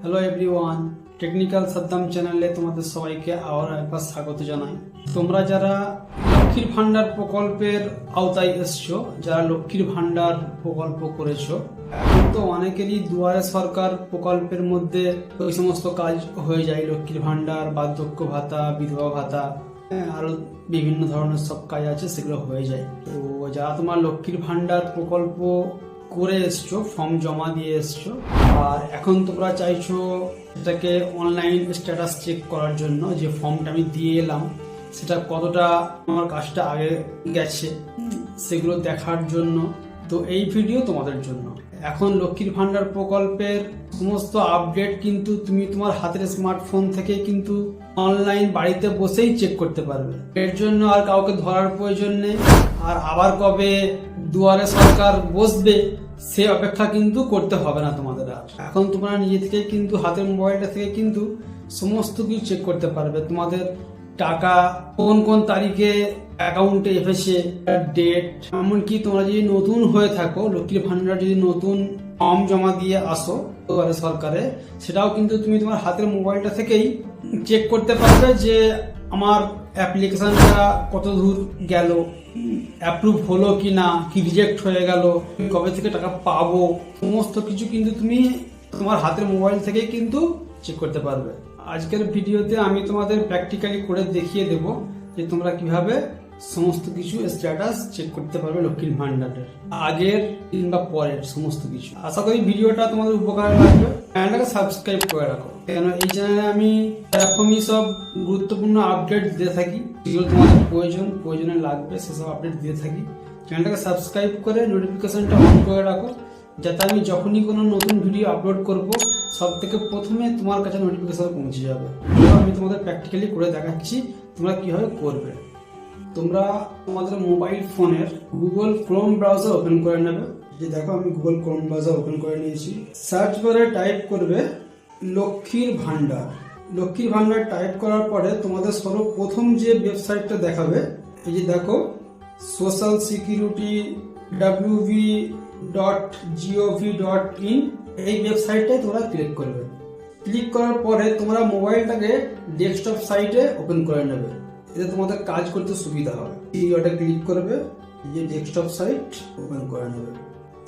Hello everyone, technical Saddam চ্যানেলে তোমাদের সবাইকে আবার একবার স্বাগত জানাই। তোমরা যারা লক্ষ্মীর ভান্ডার প্রকল্পের আওতায় এসছো, যারা লক্ষ্মীর ভান্ডার প্রকল্প করেছো, এখন তো অনেকেরই দুয়ারে সরকার প্রকল্পের মধ্যে ওই সমস্ত কাজ হয়ে যায়। লক্ষ্মীর ভান্ডার, বার্ধক্য ভাতা, বিধবা ভাতা, আরো বিভিন্ন ধরনের সব কাজ আছে, সেগুলো হয়ে যায়। তো যারা তোমার লক্ষ্মীর ভান্ডার প্রকল্প করে এসছো, ফর্ম জমা দিয়ে এসছো, আর এখন তোমরা চাইছো এটাকে অনলাইন স্ট্যাটাস চেক করার জন্য, যে ফর্মটা আমি দিয়ে এলাম সেটা কতটা আমার কাজটা আগে গেছে সেগুলো দেখার জন্য। তো এই ভিডিও তোমাদের জন্য। এখন লক্ষ্মীর ভান্ডার প্রকল্পের সমস্ত আপডেট কিন্তু তুমি তোমার হাতের স্মার্টফোন থেকে কিন্তু অনলাইন বাড়িতে বসেই চেক করতে পারবে। এর জন্য আর কাউকে ধরার প্রয়োজন নেই, আর আবার কবে দুয়ারে সরকার বসবে সে অপেক্ষা কিন্তু করতে হবে না তোমাদের। আর এখন তোমরা নিজে থেকে কিন্তু হাতের মোবাইলটা থেকে কিন্তু সমস্ত কিছু চেক করতে পারবে। তোমাদের টাকা কোন কোন তারিখে অ্যাকাউন্টে এসেছে, ডেট, এমনকি তোমরা যদি নতুন হয়ে থাকো, লক্ষ্মীর ভান্ডার যদি নতুন ফর্ম জমা দিয়ে আসো দুয়ারে সরকারে, সেটাও কিন্তু তুমি তোমার হাতের মোবাইলটা থেকেই চেক করতে পারবে যে আমার অ্যাপ্লিকেশনটা কত দূর গেল, অ্যাপ্রুভ হলো কি না, কি রিজেক্ট হয়ে গেল, কবে থেকে টাকা পাবো, সমস্ত কিছু কিন্তু তুমি তোমার হাতের মোবাইল থেকেই কিন্তু চেক করতে পারবে। আজকের ভিডিওতে আমি তোমাদের প্র্যাকটিক্যালি করে দেখিয়ে দেব যে তোমরা কিভাবে সমস্ত কিছু স্ট্যাটাস চেক করতে পারবে লক্ষ্মীর ভান্ডারের, আগের কিংবা পরের সমস্ত কিছু। আশা করি ভিডিওটা তোমাদের উপকারে লাগবে। চ্যানেলটাকে সাবস্ক্রাইব করে রাখো, কেন এই চ্যানেলে আমি এরকমই সব গুরুত্বপূর্ণ আপডেট দিয়ে থাকি, যেগুলো তোমাদের প্রয়োজনে লাগবে সেসব আপডেট দিয়ে থাকি। চ্যানেলটাকে সাবস্ক্রাইব করে নোটিফিকেশনটা অন করে রাখো, যাতে আমি যখনই কোনো নতুন ভিডিও আপলোড করব সব থেকে প্রথমে তোমার কাছে নোটিফিকেশন পৌঁছে যাবে। আমি তোমাদের প্র্যাকটিক্যালি করে দেখাচ্ছি তোমরা কিভাবে করবে। তোমরা তোমাদের মোবাইল ফোনের গুগল ক্রোম ব্রাউজার ওপেন করে নেবে। যে দেখো আমি গুগল ক্রোম ব্রাউজার ওপেন করে নিয়েছি। সার্চ বারে টাইপ করবে লক্ষ্মীর ভান্ডার। লক্ষ্মীর ভান্ডার টাইপ করার পরে তোমাদের সর্বপ্রথম যে ওয়েবসাইটটা দেখাবে, এই যে দেখো সোশ্যাল সিকিউরিটি wv.gov.in, এই ওয়েবসাইটটায় তোমরা ক্লিক করবে। ক্লিক করার পরে তোমরা মোবাইলটাকে ডেস্কটপ সাইটে ওপেন করে নেবে, এতে তোমাদের কাজ করতে সুবিধা হবে। এই ওটা ক্লিক করবে, এই যে ডেস্কটপ সাইট ওপেন করে নেবে।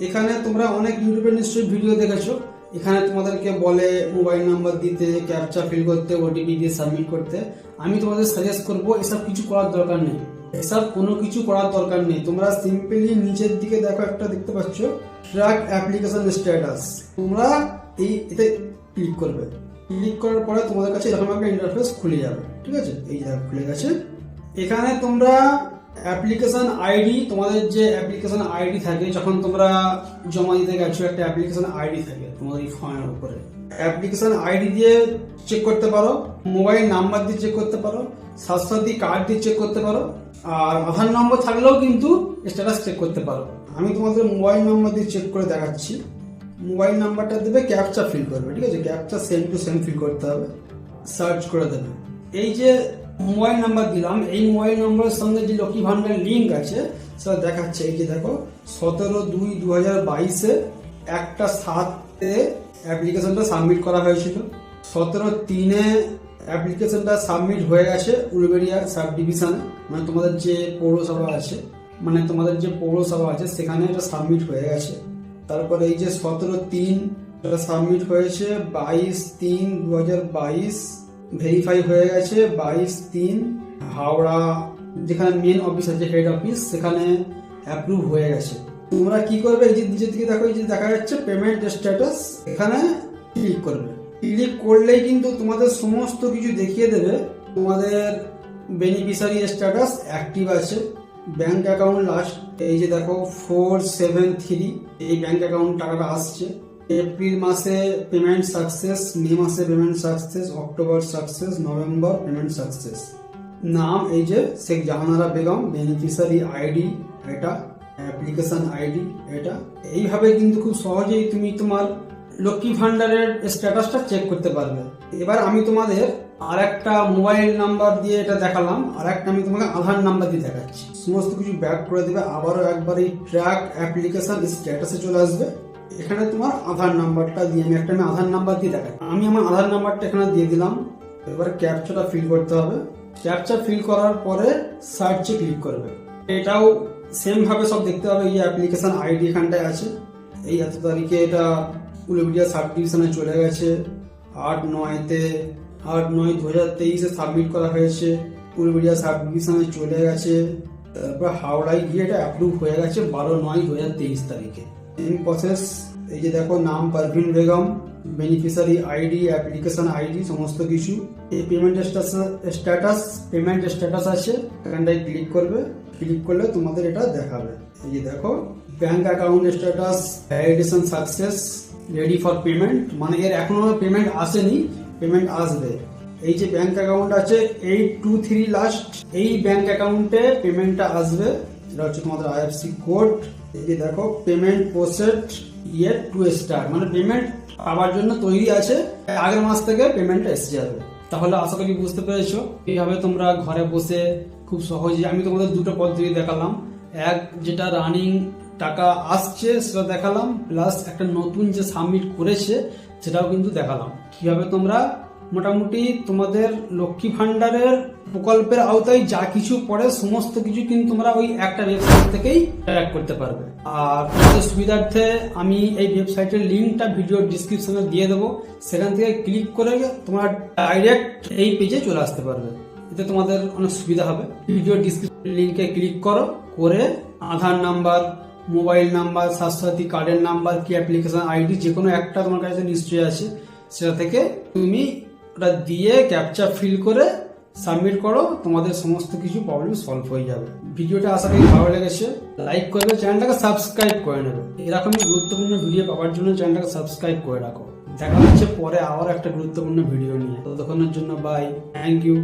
এখানে তোমরা অনেক ইউটিউবে নিশ্চয়ই ভিডিও দেখেছো, এখানে তোমাদেরকে বলে মোবাইল নাম্বার দিতে, ক্যাপচা ফিল করতে, ওটিপি দিয়ে সাবমিট করতে। আমি তোমাদের সাজেস্ট করবো এসব কিছু করার দরকার নেই, এসব কোনো কিছু করার দরকার নেই। তোমরা সিম্পলি নিচের দিকে দেখো একটা দেখতে পাচ্ছ ট্র্যাক অ্যাপ্লিকেশন স্ট্যাটাস, তোমরা এতে ক্লিক করবে। ক্লিক করার পরে তোমাদের কাছে এরকম একটা ইন্টারফেস খুলে যাবে, ঠিক আছে? এই দেখো খুলে গেছে। এখানে তোমরা অ্যাপ্লিকেশন আইডি, তোমাদের যে অ্যাপ্লিকেশন আইডি থাকে যখন তোমরা জমা দিতে গেছো, একটা অ্যাপ্লিকেশন আইডি থাকে তোমাদের এই ফর্মের উপরে। অ্যাপ্লিকেশন আইডি দিয়ে চেক করতে পারো, মোবাইল নাম্বার দিয়ে চেক করতে পারো, স্বাস্থ্যসাথী কার্ড দিয়ে চেক করতে পারো, আর আধার নম্বর থাকলেও কিন্তু স্ট্যাটাস চেক করতে পারো। আমি তোমাদের মোবাইল নাম্বার দিয়ে চেক করে দেখাচ্ছি। মোবাইল নাম্বারটা দেবে, ক্যাপচা ফিল করবে, ঠিক আছে? Captcha same to same fill করতে হবে, সার্চ করে দেবে। এই যে মোবাইল নাম্বার দিলাম, এই মোবাইল নম্বরের সঙ্গে যে লক্ষ্মী ভান্ডার লিঙ্ক আছে সেটা দেখাচ্ছে। এই যে দেখো 17/2/2022 একটা 7-এ অ্যাপ্লিকেশনটা সাবমিট করা হয়েছিল। 17/3 অ্যাপ্লিকেশনটা সাবমিট হয়ে গেছে উলুবেড়িয়া সাব ডিভিশনে, মানে তোমাদের যে পৌরসভা আছে, সেখানে এটা সাবমিট হয়ে গেছে। তারপরে এই যে 17/3 এটা সাবমিট হয়েছে, 22/3/2022 ভেরিফাই হয়ে গেছে, 22/3 হাওড়া যেখানে মেন অফিস আছে, হেড অফিস, সেখানে অ্যাপ্রুভ হয়ে গেছে। তোমরা কি করবে, এই যে নিচের দিকে দেখো, এই যে দেখা যাচ্ছে পেমেন্ট স্ট্যাটাস, এখানে ক্লিক করবে। ক্লিক করলেই কিন্তু তোমাদের সমস্ত কিছু দেখিয়ে দেবে। তোমাদের বেনিফিশিয়ারি স্ট্যাটাস অ্যাক্টিভ আছে, ব্যাংক অ্যাকাউন্ট লাস্ট এই যে দেখো 473, এই ব্যাংক অ্যাকাউন্ট টাকাটা আসছে। এপ্রিল মাসে পেমেন্ট সাকসেস, মে মাসে payment success, October success, November payment success. নাম এই যে শেখ জাহানারা বেগম, বেনিফিশিয়ারি আইডি এটা, অ্যাপ্লিকেশন আইডি এটা। এইভাবে কিন্তু খুব সহজেই তুমি তোমার লক্ষ্মী ভান্ডারের স্ট্যাটাসটা চেক করতে পারবে। এবার আমি তোমাদের আর একটা মোবাইল নাম্বার দিয়ে এটা দেখালাম, আর একটা আমি তোমাকে আধার নাম্বার দিয়ে দেখাচ্ছি। সমস্ত কিছু ব্যাক করে দেবে, আবারও একবার এই ট্র্যাক অ্যাপ্লিকেশন স্ট্যাটাসে চলে আসবে। এখানে তোমার আধার নাম্বারটা দিয়ে আমি আধার নাম্বার দিয়ে দেখাই। আমি আমার আধার নাম্বারটা এখানে দিয়ে দিলাম। এবার ক্যাপচাটা ফিল করতে হবে। ক্যাপচা ফিল করার পরে সার্চে ক্লিক করবে। এটাও সেম ভাবে সব দেখতে হবে। এই অ্যাপ্লিকেশন আইডি এখানটায় আছে। এই এত তারিখে এটা উলুবেড়িয়া সাব ডিভিশনে চলে গেছে। 8/9/2023 সাবমিট করা হয়েছে। উলুবেড়িয়া সাব ডিভিশনে চলে গেছে। তারপর হাওড়ায় গিয়ে এটা অ্যাপ্রুভ হয়ে গেছে 12/9/2023 তারিখে। ইন প্রসেস এই যে দেখো, নাম Parveen Begum, beneficiary ID, application ID, সমস্ত কিছু। এই পেমেন্ট স্ট্যাটাস আছে, এখানটায় ক্লিক করবে। ক্লিক করলে তোমাদের এটা দেখাবে। এই যে দেখো, bank account status, validation success, ready for payment, মানে এর এখনো পেমেন্ট আসেনি, পেমেন্ট আসবে। এই যে ব্যাংক অ্যাকাউন্ট আছে 823 লাস্ট, এই ব্যাংক অ্যাকাউন্টে পেমেন্টটা আসবে। এটা হচ্ছে তোমাদের আইএফসি কোড। এই যে দেখো, payment processed yet two star, মানে পেমেন্ট পাওয়ার জন্য তৈরি আছে। আগের মাস থেকে পেমেন্টটা এসে যাবে। তাহলে আশা করি বুঝতে পেরেছো। এইভাবে তোমরা ঘরে বসে খুব সহজে, আমি তোমাদের দুটো পদ্ধতি দেখালাম। এক, যেটা রানিং টাকা আসছে সেটা দেখালাম, প্লাস একটা নতুন যে সাবমিট করেছে সেটাও কিন্তু দেখালাম। কিভাবে তোমরা মোটামুটি তোমাদের লক্ষ্মী ভান্ডারের প্রকল্পের আওতায় যা কিছু পড়ে সমস্ত কিছু কিন্তু তোমরা ওই একটা ওয়েবসাইট থেকেই ট্র্যাক করতে পারবে। আর তোমাদের সুবিধার্থে আমি এই ওয়েবসাইটের লিঙ্কটা ভিডিও ডিসক্রিপশনে দিয়ে দেবো। সেখান থেকে ক্লিক করে তোমরা ডাইরেক্ট এই পেজে চলে আসতে পারবে। এতে তোমাদের অনেক সুবিধা হবে। ভিডিও ডিসক্রিপশন লিঙ্কে ক্লিক করো, করে আধার নাম্বার, মোবাইল নাম্বার, স্বাস্থ্যসাথী কার্ডের নাম্বার, কি অ্যাপ্লিকেশন আইডি, যে কোনো একটা তোমার কাছে নিশ্চয়ই আছে, সেটা থেকে তুমি ওটা দিয়ে ক্যাপচা ফিল করে সাবমিট করো। তোমাদের সমস্ত কিছু প্রবলেম সলভ হয়ে যাবে। ভিডিওটা আশা করি ভালো লেগেছে। লাইক করবে, চ্যানেলটাকে সাবস্ক্রাইব করে নেবে। এরকমই গুরুত্বপূর্ণ ভিডিও পাওয়ার জন্য চ্যানেলটাকে সাবস্ক্রাইব করে রাখো। দেখা হচ্ছে পরে আবার একটা গুরুত্বপূর্ণ ভিডিও নিয়ে। ততক্ষণের জন্য বাই, থ্যাংক ইউ।